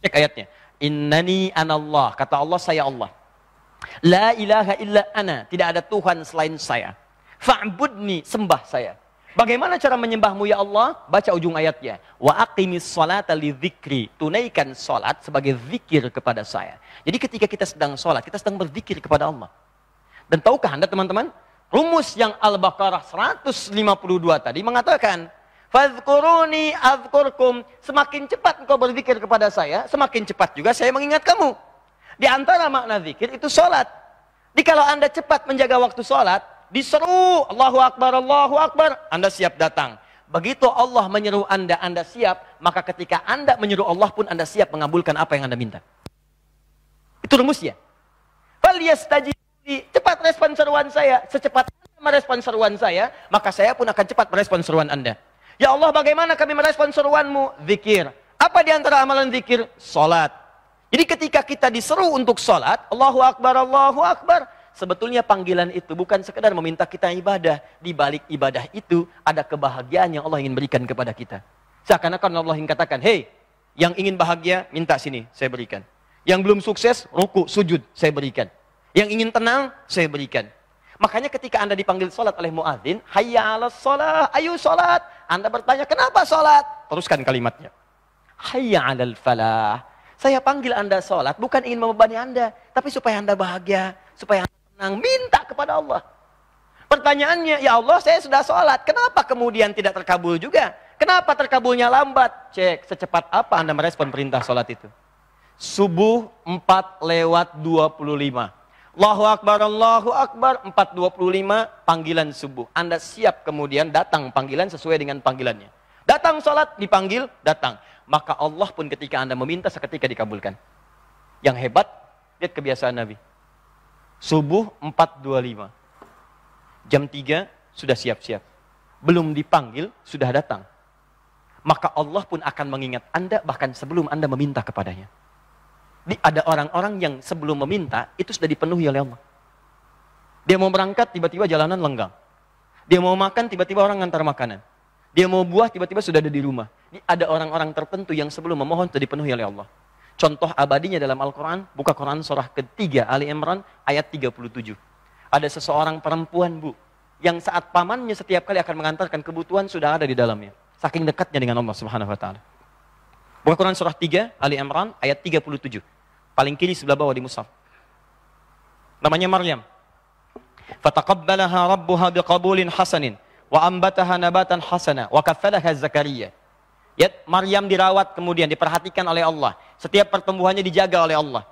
Cek ayatnya. Innani anallah. Kata Allah, saya Allah. La ilaha illa ana. Tidak ada Tuhan selain saya. Fa'budni, sembah saya. Bagaimana cara menyembahmu ya Allah? Baca ujung ayatnya. Wa aqimis sholata lidzikri. Tunaikan sholat sebagai zikir kepada saya. Jadi ketika kita sedang sholat, kita sedang berzikir kepada Allah. Dan tahukah Anda teman-teman? Rumus yang Al-Baqarah 152 tadi mengatakan, fadhkuruni adzkurkum. Semakin cepat engkau berzikir kepada saya, semakin cepat juga saya mengingat kamu. Di antara makna zikir itu sholat. Jadi kalau Anda cepat menjaga waktu sholat, diseru Allahu Akbar, Anda siap datang. Begitu Allah menyeru Anda siap, maka ketika Anda menyeru Allah pun Anda siap mengabulkan apa yang Anda minta. Itu rumusnya. Falyastajibu, cepat respon seruan saya. Secepat Anda merespon seruan saya, maka saya pun akan cepat merespon seruan Anda. Ya Allah, bagaimana kami merespon seruanmu? Zikir. Apa di antara amalan zikir? Salat. Jadi ketika kita diseru untuk salat, Allahu Akbar, sebetulnya panggilan itu bukan sekedar meminta kita ibadah. Di balik ibadah itu ada kebahagiaan yang Allah ingin berikan kepada kita. Seakan-akan Allah ingin katakan, hei, yang ingin bahagia, minta sini, saya berikan. Yang belum sukses, ruku, sujud, saya berikan. Yang ingin tenang, saya berikan. Makanya ketika Anda dipanggil sholat oleh muadzin, hayya 'alas sholat, ayo sholat. Anda bertanya, kenapa sholat? Teruskan kalimatnya. Hayya 'alal falah. Saya panggil Anda sholat, bukan ingin membebani Anda, tapi supaya Anda bahagia, supaya Anda tenang, minta kepada Allah. Pertanyaannya, ya Allah, saya sudah sholat, kenapa kemudian tidak terkabul juga? Kenapa terkabulnya lambat? Cek, secepat apa Anda merespon perintah sholat itu? Subuh 4:25. Allahu Akbar, 4:25, panggilan subuh. Anda siap kemudian datang panggilan sesuai dengan panggilannya. Datang sholat, dipanggil, datang. Maka Allah pun ketika Anda meminta seketika dikabulkan. Yang hebat, lihat kebiasaan Nabi. Subuh 4:25. Jam 3 sudah siap-siap. Belum dipanggil, sudah datang. Maka Allah pun akan mengingat Anda bahkan sebelum Anda meminta kepadanya. Ada orang-orang yang sebelum meminta, itu sudah dipenuhi oleh Allah. Dia mau berangkat, tiba-tiba jalanan lenggang. Dia mau makan, tiba-tiba orang ngantar makanan. Dia mau buah, tiba-tiba sudah ada di rumah. Ada orang-orang tertentu yang sebelum memohon sudah dipenuhi oleh Allah. Contoh abadinya dalam Al-Quran, buka Quran surah ketiga, Ali Imran, ayat 37. Ada seseorang perempuan, Bu, yang saat pamannya setiap kali akan mengantarkan kebutuhan sudah ada di dalamnya. Saking dekatnya dengan Allah Subhanahu wa Ta'ala. Buka Quran surah 3, Ali Imran, ayat 37. Paling kiri sebelah bawah di mushaf. Namanya Maryam. Fataqabbalaha rabbuha biqabulin hasanin wa ambataha nabatan hasana wa kaffalaha Zakaria. Ya, Maryam dirawat kemudian diperhatikan oleh Allah. Setiap pertumbuhannya dijaga oleh Allah.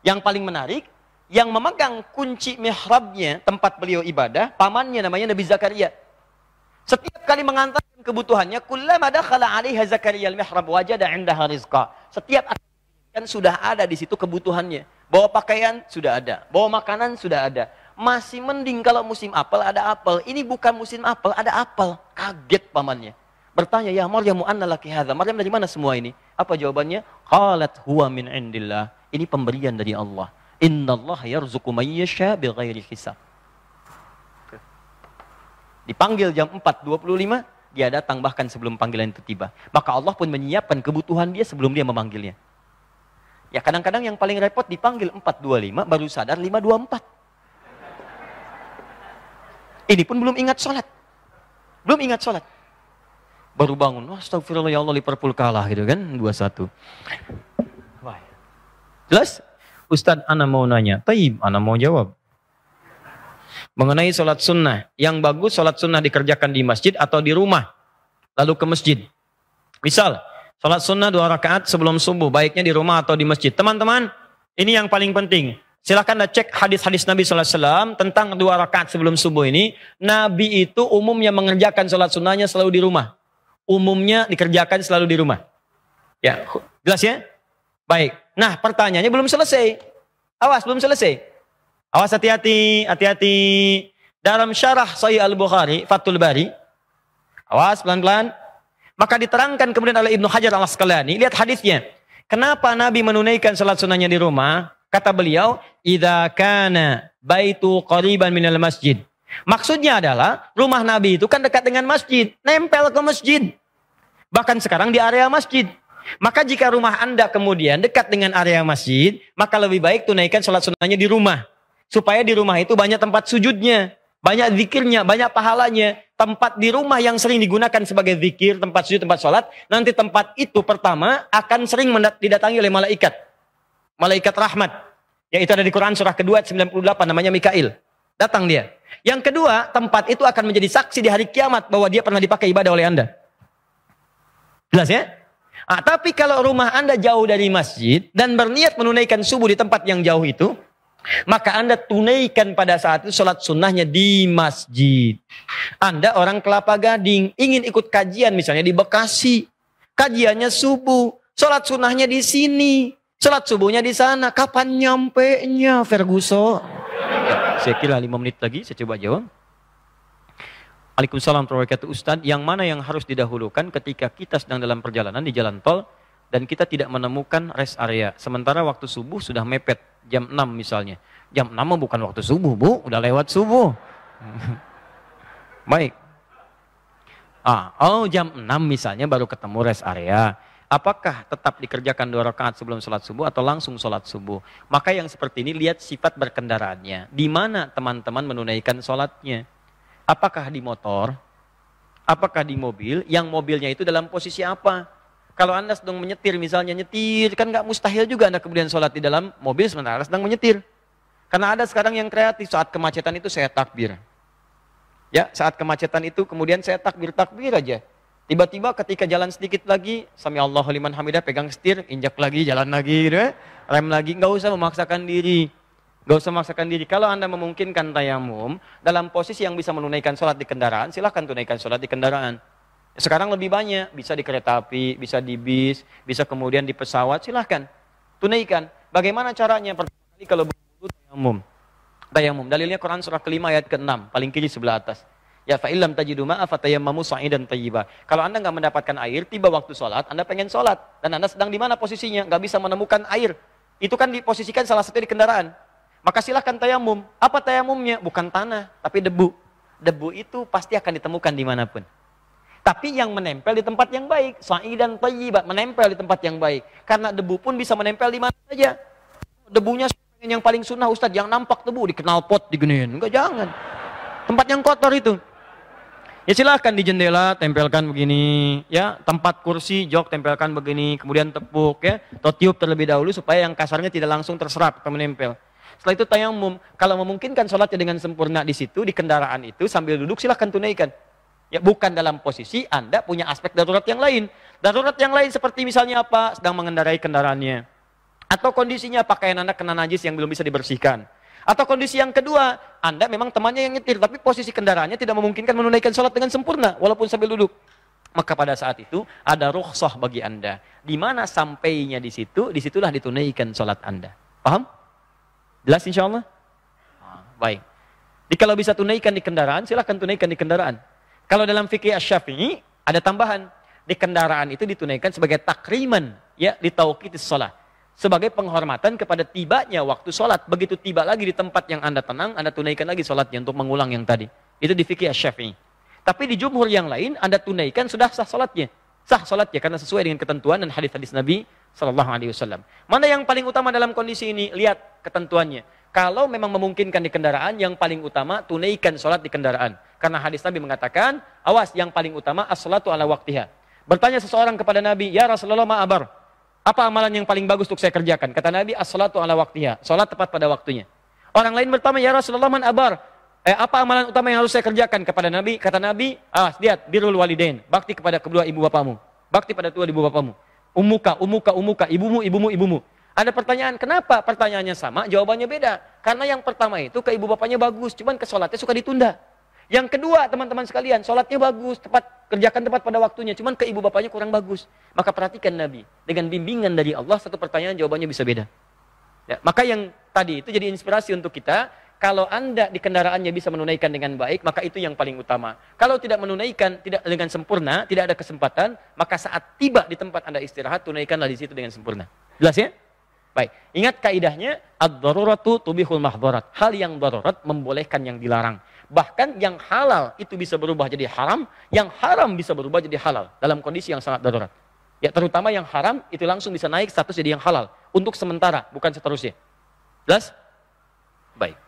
Yang paling menarik, yang memegang kunci mihrabnya, tempat beliau ibadah, pamannya namanya Nabi Zakaria. Setiap kali mengantarkan kebutuhannya, kullama dakhala 'alaiha Zakaria al-mihrab wajada 'indaha rizqa. Setiap kan sudah ada di situ kebutuhannya. Bawa pakaian sudah ada, bawa makanan sudah ada. Masih mending kalau musim apel ada apel. Ini bukan musim apel, ada apel. Kaget pamannya. Bertanya, ya Maryam, anna laki hadza? Maryam, dari mana semua ini? Apa jawabannya? Qalat huwa min indillah. Ini pemberian dari Allah. Innallaha yarzuqu man yasha bighairi hisab. Dipanggil jam 4:25, dia datang bahkan sebelum panggilan itu tiba. Maka Allah pun menyiapkan kebutuhan dia sebelum dia memanggilnya. Ya kadang-kadang yang paling repot dipanggil 4:25, baru sadar 5:24. Ini pun belum ingat sholat. Belum ingat sholat. Baru bangun, astagfirullah ya Allah, Liverpool kalah gitu kan, 2-1. Wah. Jelas? Ustadz, ana mau nanya. Taib, ana mau jawab. Mengenai sholat sunnah, yang bagus sholat sunnah dikerjakan di masjid atau di rumah, lalu ke masjid. Misal, sholat sunnah 2 rakaat sebelum subuh, baiknya di rumah atau di masjid. Teman-teman, ini yang paling penting. Silakan cek hadis-hadis Nabi SAW tentang 2 rakaat sebelum subuh ini. Nabi itu umumnya mengerjakan sholat sunnahnya selalu di rumah. Umumnya dikerjakan selalu di rumah. Ya, jelas ya? Baik. Nah, pertanyaannya belum selesai. Awas, belum selesai. Awas, hati-hati, hati-hati. Dalam syarah Sahih Al-Bukhari, Fathul Bari. Awas, pelan-pelan. Maka diterangkan kemudian oleh Ibnu Hajar Al-Asqalani. Lihat hadisnya. Kenapa Nabi menunaikan salat sunnahnya di rumah? Kata beliau, idza kana baitu qariban minal masjid. Maksudnya adalah rumah Nabi itu kan dekat dengan masjid, nempel ke masjid. Bahkan sekarang di area masjid. Maka jika rumah Anda kemudian dekat dengan area masjid, maka lebih baik tunaikan sholat sunnahnya di rumah. Supaya di rumah itu banyak tempat sujudnya, banyak zikirnya, banyak pahalanya. Tempat di rumah yang sering digunakan sebagai zikir, tempat sujud, tempat sholat, nanti tempat itu pertama akan sering didatangi oleh malaikat. Malaikat rahmat. Yang itu ada di Quran surah kedua 98, namanya Mikail. Datang dia. Yang kedua, tempat itu akan menjadi saksi di hari kiamat bahwa dia pernah dipakai ibadah oleh Anda. Jelas ya? Tapi kalau rumah Anda jauh dari masjid dan berniat menunaikan subuh di tempat yang jauh itu, maka Anda tunaikan pada saat itu sholat sunnahnya di masjid. Anda orang Kelapa Gading, ingin ikut kajian misalnya di Bekasi. Kajiannya subuh, sholat sunnahnya di sini. Sholat subuhnya di sana. Kapan nyampe-nya, Ferguson? Saya kira 5 menit lagi, saya coba jawab. Waalaikumsalam warahmatullahi wabarakatuh. Ustaz, yang mana yang harus didahulukan ketika kita sedang dalam perjalanan di jalan tol dan kita tidak menemukan rest area? Sementara waktu subuh sudah mepet, jam 6 misalnya. Jam 6 bukan waktu subuh, Bu. Udah lewat subuh. Baik. Jam 6 misalnya baru ketemu rest area. Apakah tetap dikerjakan 2 rakaat sebelum sholat subuh atau langsung sholat subuh? Maka yang seperti ini lihat sifat berkendaraannya. Di mana teman-teman menunaikan sholatnya? Apakah di motor? Apakah di mobil? Yang mobilnya itu dalam posisi apa? Kalau Anda sedang menyetir, misalnya nyetir, kan nggak mustahil juga Anda kemudian sholat di dalam mobil sementara sedang menyetir. Karena ada sekarang yang kreatif, saat kemacetan itu saya takbir. Ya, saat kemacetan itu kemudian saya takbir aja. Tiba-tiba ketika jalan sedikit lagi, Sami Allahu liman hamidah, pegang setir, injak lagi, jalan lagi, rem lagi, nggak usah memaksakan diri. Nggak usah memaksakan diri. Kalau Anda memungkinkan tayamum, dalam posisi yang bisa menunaikan sholat di kendaraan, silahkan tunaikan sholat di kendaraan. Sekarang lebih banyak, bisa di kereta api, bisa di bis, bisa kemudian di pesawat, silahkan tunaikan. Bagaimana caranya? Pertama kali kalau berwudu tayamum. Tayamum, dalilnya Quran surah kelima ayat ke-6, paling kiri sebelah atas. Ya fa'illam tajidu ma'a fatayammamu sa'idan thayyiba. Kalau Anda nggak mendapatkan air, tiba waktu sholat, Anda pengen sholat. Dan Anda sedang di mana posisinya? Nggak bisa menemukan air. Itu kan diposisikan salah satu di kendaraan. Maka silahkan tayamum. Apa tayamumnya? Bukan tanah, tapi debu. Debu itu pasti akan ditemukan dimanapun. Tapi yang menempel di tempat yang baik. Sa'idan thayyiba, menempel di tempat yang baik. Karena debu pun bisa menempel di mana saja. Debunya yang paling sunnah Ustadz, yang nampak debu, di knalpot, diginiin. Enggak, jangan. Tempat yang kotor itu. Ya silahkan di jendela, tempelkan begini. Ya, tempat kursi, jok, tempelkan begini. Kemudian tepuk, ya. Atau tiup terlebih dahulu supaya yang kasarnya tidak langsung terserap atau menempel. Setelah itu tayamum. Kalau memungkinkan sholatnya dengan sempurna di situ, di kendaraan itu, sambil duduk silahkan tunaikan. Ya, bukan dalam posisi Anda punya aspek darurat yang lain. Darurat yang lain seperti misalnya apa? Sedang mengendarai kendaraannya. Atau kondisinya pakaian Anda kena najis yang belum bisa dibersihkan. Atau kondisi yang kedua, Anda memang temannya yang nyetir, tapi posisi kendaraannya tidak memungkinkan menunaikan sholat dengan sempurna, walaupun sambil duduk. Maka pada saat itu, ada rukhsah bagi Anda. Di mana sampainya di situ, disitulah ditunaikan sholat Anda. Paham? Jelas insya Allah? Baik. Jadi kalau bisa tunaikan di kendaraan, silahkan tunaikan di kendaraan. Kalau dalam fikih Asy-Syafi'i, ada tambahan. Di kendaraan itu ditunaikan sebagai takriman, ya, di tauqitis shalah. Sebagai penghormatan kepada tibanya waktu sholat. Begitu tiba lagi di tempat yang Anda tenang, Anda tunaikan lagi sholatnya untuk mengulang yang tadi. Itu di fikih Asy-Syafi'i. Tapi di jumhur yang lain, Anda tunaikan sudah sah sholatnya. Sah sholatnya karena sesuai dengan ketentuan dan hadis-hadis Nabi SAW. Mana yang paling utama dalam kondisi ini? Lihat ketentuannya. Kalau memang memungkinkan di kendaraan, yang paling utama tunaikan sholat di kendaraan. Karena hadis Nabi mengatakan, awas, yang paling utama as-sholatu ala waqtiha. Bertanya seseorang kepada Nabi, ya Rasulullah ma'abar. Apa amalan yang paling bagus untuk saya kerjakan? Kata Nabi, as-salatu ala waqtiha. Salat tepat pada waktunya. Orang lain bertanya, ya Rasulullah man abar. Apa amalan utama yang harus saya kerjakan? Kepada Nabi, kata Nabi, lihat, birrul walidain. Bakti kepada kedua ibu bapamu. Bakti pada kedua ibu bapamu. Umuka, ibumu. Ada pertanyaan, kenapa pertanyaannya sama, jawabannya beda? Karena yang pertama itu ke ibu bapaknya bagus, cuman ke sholatnya suka ditunda. Yang kedua, teman-teman sekalian, sholatnya bagus, kerjakan tepat pada waktunya, cuman ke ibu bapaknya kurang bagus. Maka perhatikan Nabi, dengan bimbingan dari Allah, satu pertanyaan jawabannya bisa beda. Ya, maka yang tadi itu jadi inspirasi untuk kita, kalau Anda di kendaraannya bisa menunaikan dengan baik, maka itu yang paling utama. Kalau tidak menunaikan tidak dengan sempurna, tidak ada kesempatan, maka saat tiba di tempat Anda istirahat, tunaikanlah di situ dengan sempurna. Jelas ya? Baik, ingat kaidahnya, ad-daruratu tubihul mahdharat. Hal yang darurat membolehkan yang dilarang. Bahkan yang halal itu bisa berubah jadi haram, yang haram bisa berubah jadi halal dalam kondisi yang sangat darurat. Ya, terutama yang haram itu langsung bisa naik status jadi yang halal. Untuk sementara, bukan seterusnya. Jelas? Baik.